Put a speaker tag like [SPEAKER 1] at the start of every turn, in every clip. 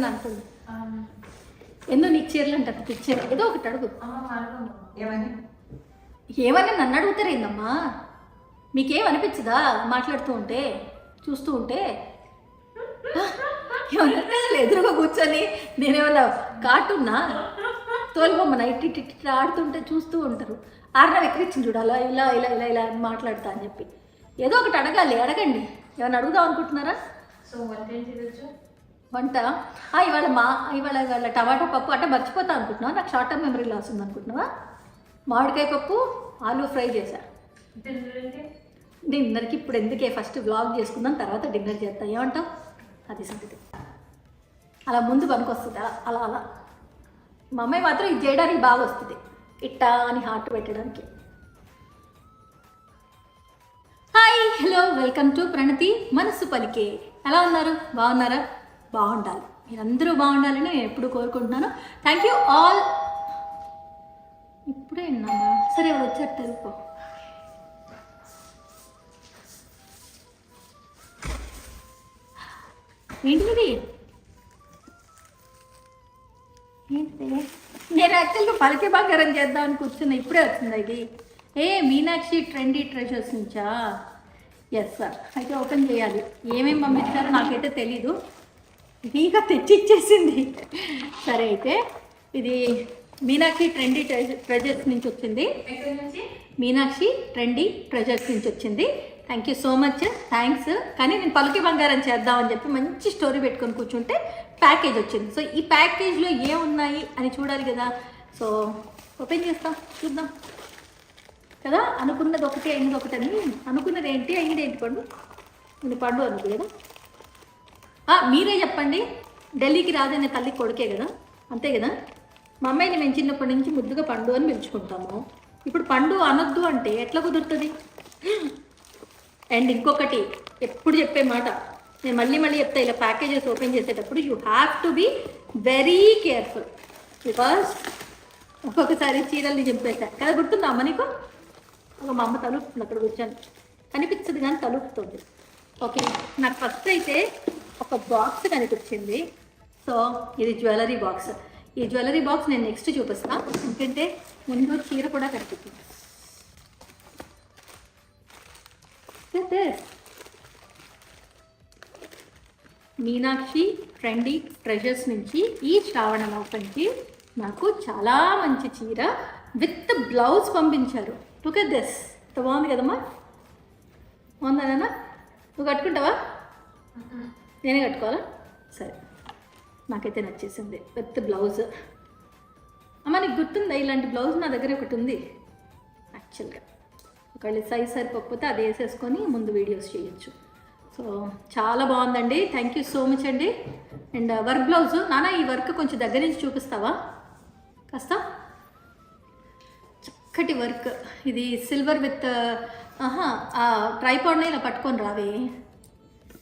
[SPEAKER 1] అనుకోండి ఎందుకు నీకు చీరలు అంటారు పిచ్చారు ఏదో ఒకటి అడుగు ఏమని నన్ను అడుగుతారు ఏందమ్మా మీకేం అనిపించదా మాట్లాడుతూ ఉంటే చూస్తూ ఉంటే ఏమన్నా ఎదురుగా కూర్చొని నేనేమన్నా కార్టూన్నా తోలుబొమ్మన ఇట్టి ఆడుతుంటే చూస్తూ ఉంటారు ఆర్న విక్రించింది చూడాలా ఇలా ఇలా ఇలా ఇలా అని మాట్లాడతా అని చెప్పి ఏదో ఒకటి అడగాలి అడగండి ఏమైనా అడుగుదాం అనుకుంటున్నారా
[SPEAKER 2] సో
[SPEAKER 1] వంట ఇవాళ టమాటా పప్పు అంటే మర్చిపోతా అనుకుంటున్నావా నాకు షార్ట్ టర్మ్ మెమరీ లాస్ ఉంది అనుకుంటున్నావా మామిడికాయ పప్పు ఆలూ ఫ్రై చేశా డిన్నర్కి ఇప్పుడు ఎందుకే ఫస్ట్ వ్లాగ్ చేసుకుందాం తర్వాత డిన్నర్ చేస్తా ఏమంటావు అది సంగతి అలా ముందు పనికొస్తుంది అలా అలా మా అమ్మాయి మాత్రం ఇది చేయడానికి బాగా వస్తుంది ఇట్టా అని హార్ట్ పెట్టడానికి హాయ్ హలో వెల్కమ్ టు ప్రణతి మనస్సు పలికే ఎలా ఉన్నారు బాగున్నారా బాగుండాలి మీరందరూ బాగుండాలని నేను ఎప్పుడు కోరుకుంటున్నాను థ్యాంక్ యూ ఆల్ ఇప్పుడే విన్నానా సరే ఎవరు వచ్చారు తెలుపు ఏంటిది ఏంటి నేను యాక్చువల్గా పలికే బంగారం చేద్దామని కూర్చున్నా ఇప్పుడే వచ్చింది ఇది మీనాక్షి ట్రెండీ ట్రెజర్స్ నుంచా ఎస్ సార్ అయితే ఓపెన్ చేయాలి ఏమేమి పంపించారో నాకైతే తెలీదు ఇదిగా తెచ్చిచ్చేసింది సరే అయితే ఇది మీనాక్షి ట్రెండీ ట్రెజర్స్ నుంచి వచ్చింది మీనాక్షి ట్రెండీ ట్రెజర్స్ నుంచి వచ్చింది thank you so much thanks కానీ నేను పలికి బంగారం చేద్దామని చెప్పి మంచి స్టోరీ పెట్టుకొని కూర్చుంటే ప్యాకేజ్ వచ్చింది సో ఈ ప్యాకేజ్లో ఏమున్నాయి అని చూడాలి కదా సో ఓపెన్ చేస్తాం చూద్దాం కదా అనుకున్నది ఒకటి అయినది ఒకటి అని అనుకున్నది ఏంటి అయినది ఏంటి పండు నేను పండు అనుకు కదా మీరే చెప్పండి ఢిల్లీకి రాదనే తల్లి కొడుకే కదా అంతే కదా మా అమ్మాయిని మేము చిన్నప్పటి నుంచి ముద్దుగా పండు అని పిలుచుకుంటాము ఇప్పుడు పండు అనొద్దు అంటే ఎట్లా కుదురుతుంది అండ్ ఇంకొకటి ఎప్పుడు చెప్పే మాట నేను మళ్ళీ చెప్తా ఇలా ప్యాకేజెస్ ఓపెన్ చేసేటప్పుడు you have to be very careful because ఒక్కొక్కసారి చీరల్ని చంపేశా కదా గుర్తుందా అమ్మ నీకు ఒక మా అమ్మ తలుపుతుంది అక్కడ కూర్చొని కనిపించదు కానీ తలుపుతుంది ఓకే నాకు ఫస్ట్ అయితే ఒక బాక్స్ కనిపించింది సో ఇది జ్యువెలరీ బాక్స్ ఈ జ్యువెలరీ బాక్స్ నేను నెక్స్ట్ చూపిస్తాను ఎందుకంటే ముందు చీర కూడా కనిపిస్తుంది మీనాక్షి ట్రెండీ ట్రెజర్స్ నుంచి ఈ శ్రావణ మాసంకి నాకు చాలా మంచి చీర విత్ బ్లౌజ్ పంపించారు లుక్ ఎట్ దిస్ ఇంత బాగుంది కదమ్మా బాగుందా నాన్న నువ్వు కట్టుకుంటావా నేనే కట్టుకోవాలా సరే నాకైతే నచ్చేసింది విత్ బ్లౌజ్ అమ్మ నీకు గుర్తుందా ఇలాంటి బ్లౌజ్ నా దగ్గర ఒకటి ఉంది యాక్చువల్గా ఒకవేళ సైజ్ సరిపోకపోతే అది వేసేసుకొని ముందు వీడియోస్ చేయొచ్చు సో చాలా బాగుందండి థ్యాంక్ యూ సో మచ్ అండి అండ్ వర్క్ బ్లౌజ్ నాన్న ఈ వర్క్ కొంచెం దగ్గర నుంచి చూపిస్తావా కాస్త చక్కటి వర్క్ ఇది సిల్వర్ విత్ ట్రైపాడ్ని ఇలా పట్టుకొని రావే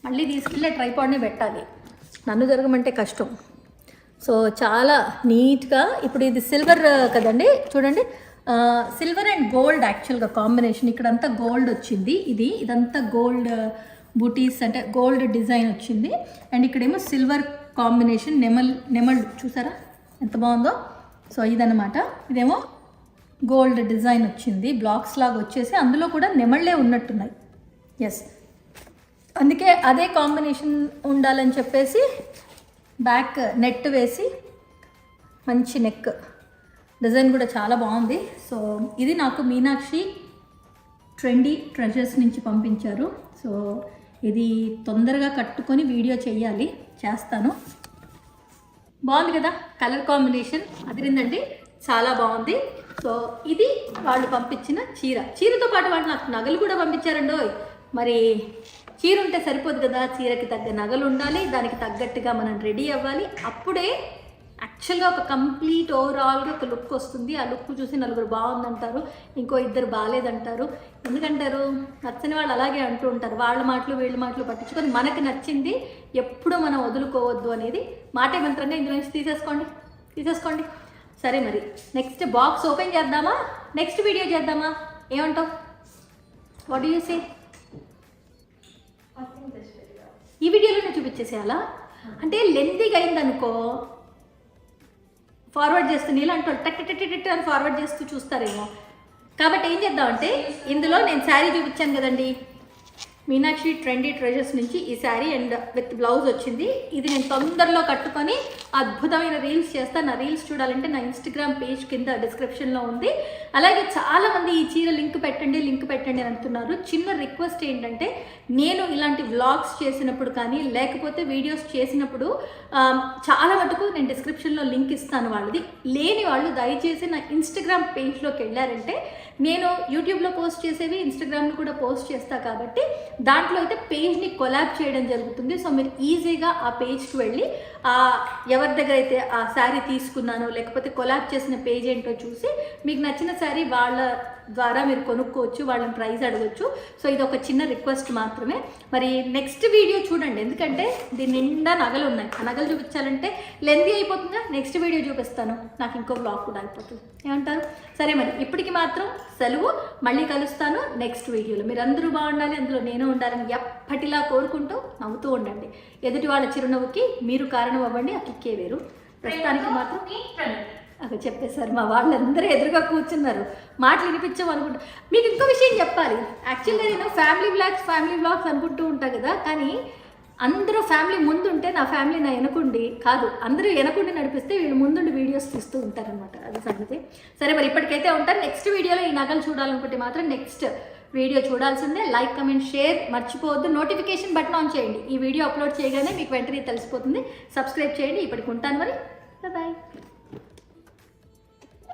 [SPEAKER 1] మళ్ళీ తీసుకెళ్ళి ట్రైపాడ్ని పెట్టాలి నన్ను జరగమంటే కష్టం సో చాలా నీట్గా ఇప్పుడు ఇది సిల్వర్ కదండి చూడండి సిల్వర్ అండ్ గోల్డ్ యాక్చువల్గా కాంబినేషన్ ఇక్కడంతా గోల్డ్ వచ్చింది ఇదంతా గోల్డ్ బూటీస్ అంటే గోల్డ్ డిజైన్ వచ్చింది అండ్ ఇక్కడేమో సిల్వర్ కాంబినేషన్ నెమళ్ళు చూసారా ఎంత బాగుందో సో ఇదన్నమాట ఇదేమో గోల్డ్ డిజైన్ వచ్చింది బ్లాక్స్ లాగా వచ్చేసి అందులో కూడా నెమళ్ళే ఉన్నట్టున్నాయి ఎస్ అందుకే అదే కాంబినేషన్ ఉండాలని చెప్పేసి బ్యాక్ నెట్ వేసి మంచి నెక్ డిజైన్ కూడా చాలా బాగుంది సో ఇది నాకు మీనాక్షి ట్రెండీ ట్రెజర్స్ నుంచి పంపించారు సో ఇది తొందరగా కట్టుకొని వీడియో చేస్తాను బాగుంది కదా కలర్ కాంబినేషన్ అదిరిందండి చాలా బాగుంది సో ఇది వాళ్ళు పంపించిన చీరతో పాటు వాళ్ళు నాకు నగలు కూడా పంపించారండో మరి చీర ఉంటే సరిపోదు కదా చీరకి తగ్గ నగలు ఉండాలి దానికి తగ్గట్టుగా మనం రెడీ అవ్వాలి అప్పుడే యాక్చువల్గా ఒక కంప్లీట్ ఓవరాల్గా ఒక లుక్ వస్తుంది ఆ లుక్ చూసి నలుగురు బాగుందంటారు ఇంకో ఇద్దరు బాగాలేదంటారు ఎందుకంటారు నచ్చని వాళ్ళు అలాగే అంటూ ఉంటారు వాళ్ళ మాటలు వీళ్ళ మాటలు పట్టించుకొని మనకి నచ్చింది ఎప్పుడు మనం వదులుకోవద్దు అనేది మాటే మంత్రంగా ఇందులో నుంచి తీసేసుకోండి సరే మరి నెక్స్ట్ బాక్స్ ఓపెన్ చేద్దామా నెక్స్ట్ వీడియో చేద్దామా ఏమంటావు వాట్ డూ యూ సే ఈ వీడియోలోనే చూపించేసేయాలా అంటే లెంతీగా అయిందనుకో ఫార్వర్డ్ చేస్తూ ఇలాంటి వాళ్ళు టక్ టక్ టక్ అని ఫార్వర్డ్ చేస్తూ చూస్తారేమో. కాబట్టి ఏం చేద్దామంటే ఇందులో నేను శారీ చూపించాను కదండి, మీనాక్షి ట్రెండీ ట్రెజర్స్ నుంచి ఈ శారీ అండ్ విత్ బ్లౌజ్ వచ్చింది. ఇది నేను తొందరలో కట్టుకొని అద్భుతమైన రీల్స్ చేస్తాను. నా రీల్స్ చూడాలంటే నా ఇన్స్టాగ్రామ్ పేజ్ కింద డిస్క్రిప్షన్లో ఉంది. అలాగే చాలామంది ఈ చీర లింక్ పెట్టండి అని అంటున్నారు. చిన్న రిక్వెస్ట్ ఏంటంటే, నేను ఇలాంటి వ్లాగ్స్ చేసినప్పుడు కానీ లేకపోతే వీడియోస్ చేసినప్పుడు చాలా మటుకు నేను డిస్క్రిప్షన్లో లింక్ ఇస్తాను వాళ్ళది. లేని వాళ్ళు దయచేసి నా ఇన్స్టాగ్రామ్ పేజ్లోకి వెళ్ళారంటే నేను యూట్యూబ్లో పోస్ట్ చేసేవి ఇన్స్టాగ్రామ్లో కూడా పోస్ట్ చేస్తాను కాబట్టి దాంట్లో అయితే పేజ్ని కొలాబ్ చేయడం జరుగుతుంది. సో మీరు ఈజీగా ఆ పేజ్కి వెళ్ళి ఎవరి దగ్గర అయితే ఆ శారీ తీసుకున్నానో లేకపోతే కొలాబ్ చేసిన పేజ్ ఏంటో చూసి మీకు నచ్చిన శారీ వాళ్ళ ద్వారా మీరు కొనుక్కోవచ్చు, వాళ్ళని ప్రైస్ అడగచ్చు. సో ఇది ఒక చిన్న రిక్వెస్ట్ మాత్రమే. మరి నెక్స్ట్ వీడియో చూడండి, ఎందుకంటే దీని నిండా నగలు ఉన్నాయి. ఆ నగలు చూపించాలంటే లెంతీ అయిపోతుందా, నెక్స్ట్ వీడియో చూపిస్తాను, నాకు ఇంకో బ్లాగ్ కూడా అయిపోతుంది. ఏమంటారు? సరే మరి ఇప్పటికి మాత్రం సెలవు, మళ్ళీ కలుస్తాను నెక్స్ట్ వీడియోలో. మీరు అందరూ బాగుండాలి, అందులో నేను ఉండాలని ఎప్పటిలా కోరుకుంటూ నవ్వుతూ ఉండండి. ఎదుటి వాళ్ళ చిరునవ్వుకి మీరు కారణం అవ్వండి, ఆ కిక్కే వేరు. ప్రస్తుతానికి మాత్రం అక్కడ చెప్పేశారు, మా వాళ్ళందరూ ఎదురుగా కూర్చున్నారు, మాటలు వినిపించాం అనుకుంటా. మీకు ఇంకో విషయం చెప్పాలి, యాక్చువల్గా నేను ఫ్యామిలీ వ్లాగ్స్ అనుకుంటూ ఉంటాను కదా, కానీ అందరూ ఫ్యామిలీ ముందుంటే నా ఫ్యామిలీ నా వెనకుండి కాదు, అందరూ వెనకుండి నడిపిస్తే వీళ్ళు ముందుండి వీడియోస్ తీస్తూ ఉంటారనమాట. అది సంగతి. సరే మరి ఇప్పటికైతే ఉంటాను. నెక్స్ట్ వీడియోలో ఈ నగలు చూడాలనుకుంటే మాత్రం నెక్స్ట్ వీడియో చూడాల్సిందే. లైక్, కమెంట్, షేర్ మర్చిపోవద్దు. నోటిఫికేషన్ బటన్ ఆన్ చేయండి, ఈ వీడియో అప్లోడ్ చేయగానే మీకు వెంటనే తెలిసిపోతుంది. సబ్స్క్రైబ్ చేయండి. ఇప్పటికి ఉంటాను మరి, బాయ్.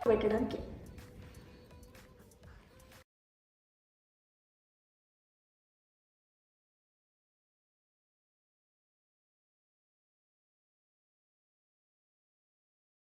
[SPEAKER 1] పెట్టడానికి